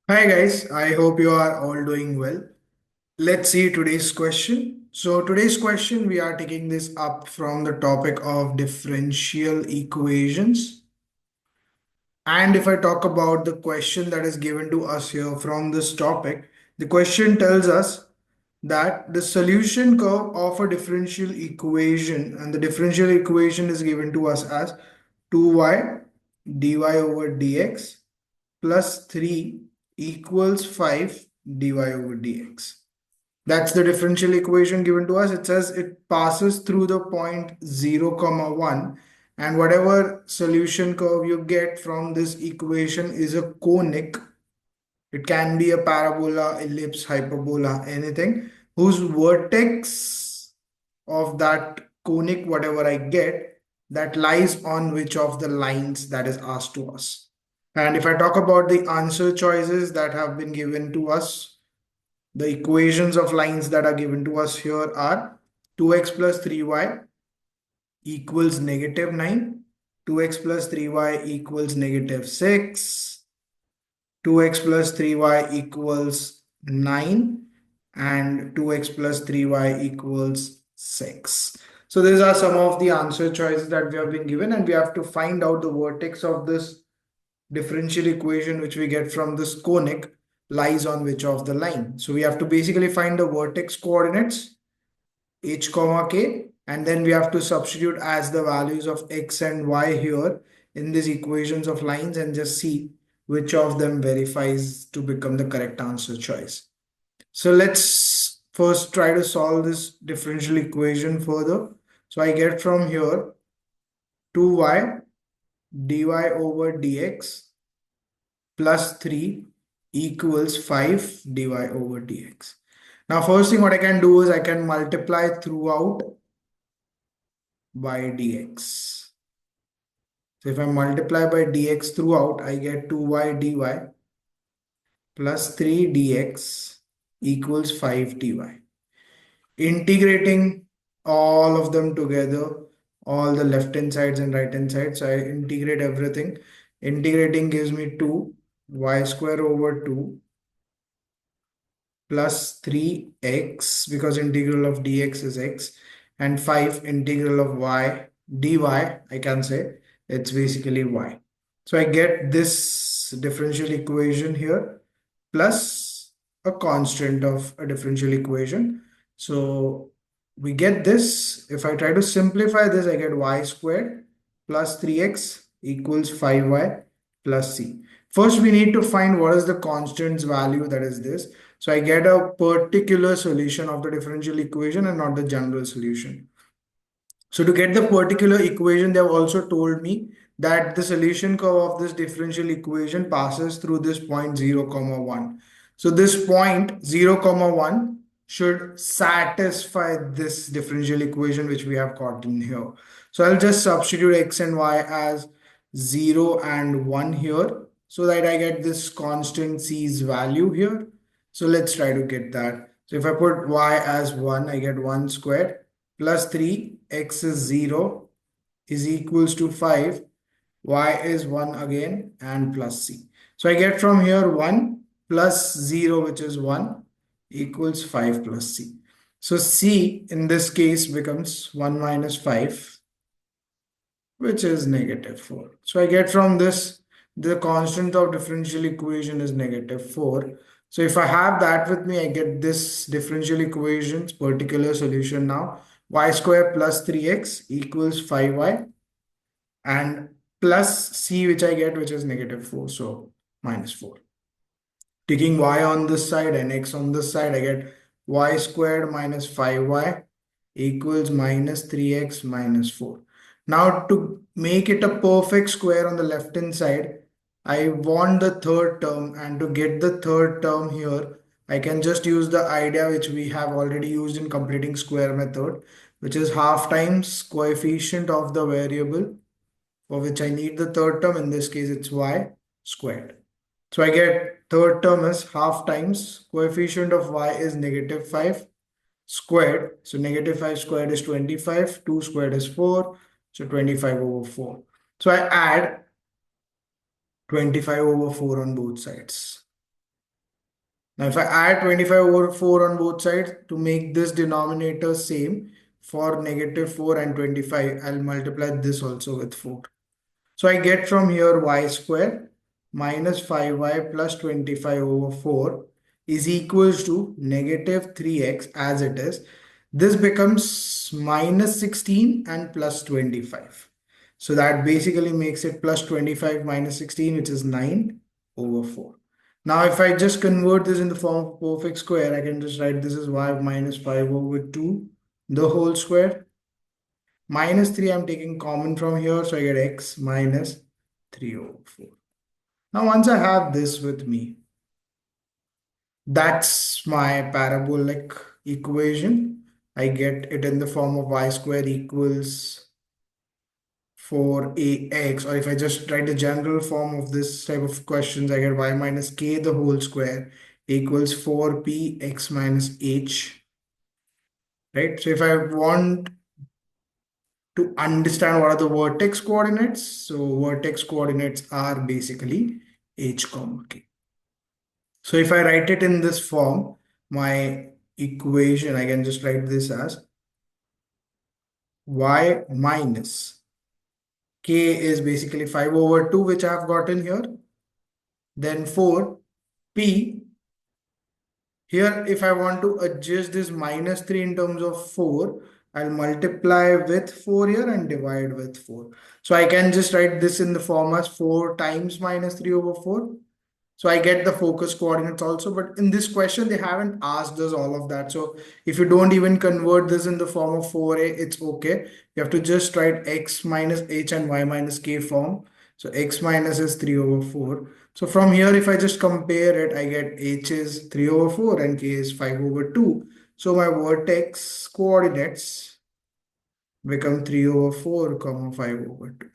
Hi guys, I hope you are all doing well. Let's see today's question. So today's question we are taking this up from the topic of differential equations. And if I talk about the question that is given to us here from this topic, the question tells us that the solution curve of a differential equation, and the differential equation is given to us as 2y dy over dx plus 3 equals 5 dy over dx. That's the differential equation given to us. It says it passes through the point 0, comma 1, and whatever solution curve you get from this equation is a conic. It can be a parabola, ellipse, hyperbola, anything whose vertex of that conic, whatever I get, that lies on which of the lines that is asked to us. And if I talk about the answer choices that have been given to us, the equations of lines that are given to us here are 2x plus 3y equals negative 9, 2x plus 3y equals negative 6, 2x plus 3y equals 9, and 2x plus 3y equals 6. So these are some of the answer choices that we have been given, and we have to find out the vertex of this differential equation which we get from this conic lies on which of the line. So we have to basically find the vertex coordinates h comma k, and then we have to substitute as the values of x and y here in these equations of lines and just see which of them verifies to become the correct answer choice. So let's first try to solve this differential equation further. So I get from here 2y dy over dx plus 3 equals 5 dy over dx. Now, first thing what I can do is I can multiply throughout by dx. So if I multiply by dx throughout, I get 2y dy plus 3 dx equals 5 dy. Integrating all of them together, all the left hand sides and right hand sides, so I integrate everything. Integrating gives me 2 y square over 2 plus 3x, because integral of dx is x, and 5 integral of y dy, I can say it's basically y. So I get this differential equation here plus a constant of a differential equation. So we get this. If I try to simplify this, I get y squared plus 3x equals 5y plus c. First, we need to find what is the constant's value, that is this. So I get a particular solution of the differential equation and not the general solution. So to get the particular equation, they have also told me that the solution curve of this differential equation passes through this point 0, comma 1. So this point 0, comma 1 should satisfy this differential equation which we have gotten here. So I'll just substitute x and y as 0 and 1 here so that I get this constant c's value here. So let's try to get that. So if I put y as 1, I get 1 squared plus 3, x is 0 is equals to 5, y is 1 again, and plus c. So I get from here 1 plus 0, which is 1, equals 5 plus c. So c in this case becomes 1 minus 5, which is negative 4. So I get from this, the constant of differential equation is negative 4. So if I have that with me, I get this differential equation's particular solution now. Y square plus 3x equals 5y, and plus c, which I get, which is negative 4. So minus 4. Taking y on this side and x on this side, I get y squared minus 5y equals minus 3x minus 4. Now to make it a perfect square on the left hand side, I want the third term, and to get the third term here, I can just use the idea which we have already used in completing square method, which is half times coefficient of the variable for which I need the third term. In this case, it's y squared. So I get third term is half times coefficient of y is negative 5 squared. So negative 5 squared is 25, 2 squared is 4, so 25 over 4. So I add 25 over 4 on both sides. Now, if I add 25 over 4 on both sides to make this denominator same for negative 4 and 25, I'll multiply this also with 4. So I get from here y square minus 5y plus 25 over 4 is equals to negative 3x as it is. This becomes minus 16 and plus 25. So that basically makes it plus 25 minus 16, which is 9 over 4. Now, if I just convert this in the form of perfect square, I can just write this as y minus 5 over 2, the whole square. Minus 3, I'm taking common from here, so I get x minus 3 over 4. Now, once I have this with me, that's my parabolic equation. I get it in the form of y square equals 4ax, or if I just write the general form of this type of questions, I get y minus k the whole square equals 4p x minus h, right? So if I want to understand what are the vertex coordinates, so vertex coordinates are basically h comma k. So if I write it in this form, my equation, I can just write this as y minus k is basically 5 over 2, which I have gotten here. Then 4p. Here, if I want to adjust this minus 3 in terms of 4, I'll multiply with 4 here and divide with 4. So I can just write this in the form as 4 times minus 3 over 4. So I get the focus coordinates also, but in this question, they haven't asked us all of that. So if you don't even convert this in the form of 4a, it's okay. You have to just write x minus h and y minus k form. So x minus is 3 over 4. So from here, if I just compare it, I get h is 3 over 4 and k is 5 over 2. So my vertex coordinates become 3 over 4, comma 5 over 2.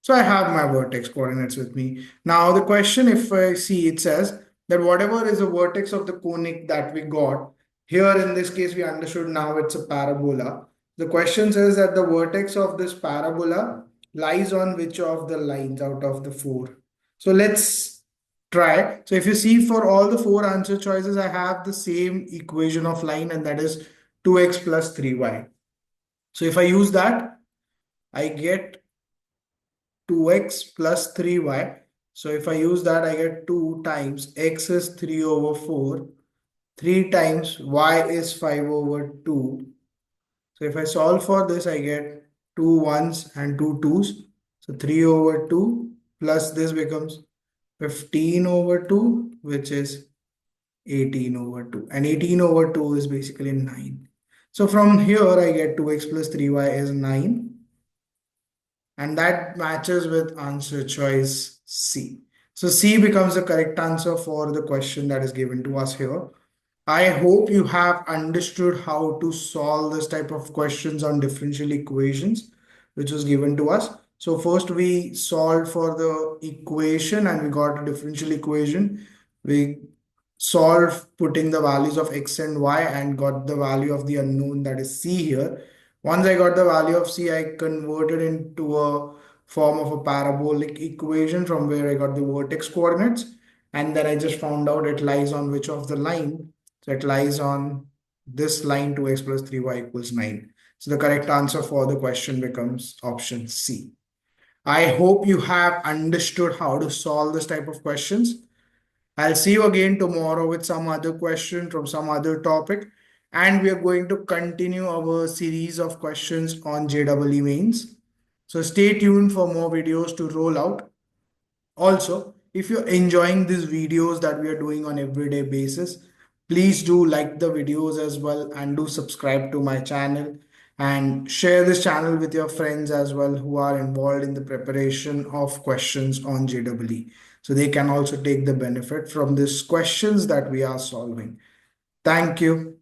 So I have my vertex coordinates with me. Now the question, if I see, it says that whatever is the vertex of the conic that we got, here in this case we understood now it's a parabola. The question says that the vertex of this parabola lies on which of the lines out of the four. So let's try. So if you see, for all the four answer choices, I have the same equation of line, and that is 2x plus 3y. So if I use that, I get 2x plus 3y. So if I use that, I get 2 times x is 3 over 4, 3 times y is 5 over 2. So if I solve for this, I get 2 ones and 2 twos. So 3 over 2 plus this becomes 15 over 2, which is 18 over 2. And 18 over 2 is basically 9. So from here, I get 2x plus 3y is 9. And that matches with answer choice C. So C becomes the correct answer for the question that is given to us here. I hope you have understood how to solve this type of questions on differential equations, which was given to us. So first we solved for the equation and we got a differential equation. We solved putting the values of x and y and got the value of the unknown, that is C here. Once I got the value of C, I converted into a form of a parabolic equation from where I got the vertex coordinates. And then I just found out it lies on which of the line. So it lies on this line, 2x plus 3y equals 9. So the correct answer for the question becomes option C. I hope you have understood how to solve this type of questions. I'll see you again tomorrow with some other question from some other topic. And we are going to continue our series of questions on JEE mains. So stay tuned for more videos to roll out. Also, if you're enjoying these videos that we are doing on everyday basis, please do like the videos as well and do subscribe to my channel and share this channel with your friends as well who are involved in the preparation of questions on JEE. So they can also take the benefit from these questions that we are solving. Thank you.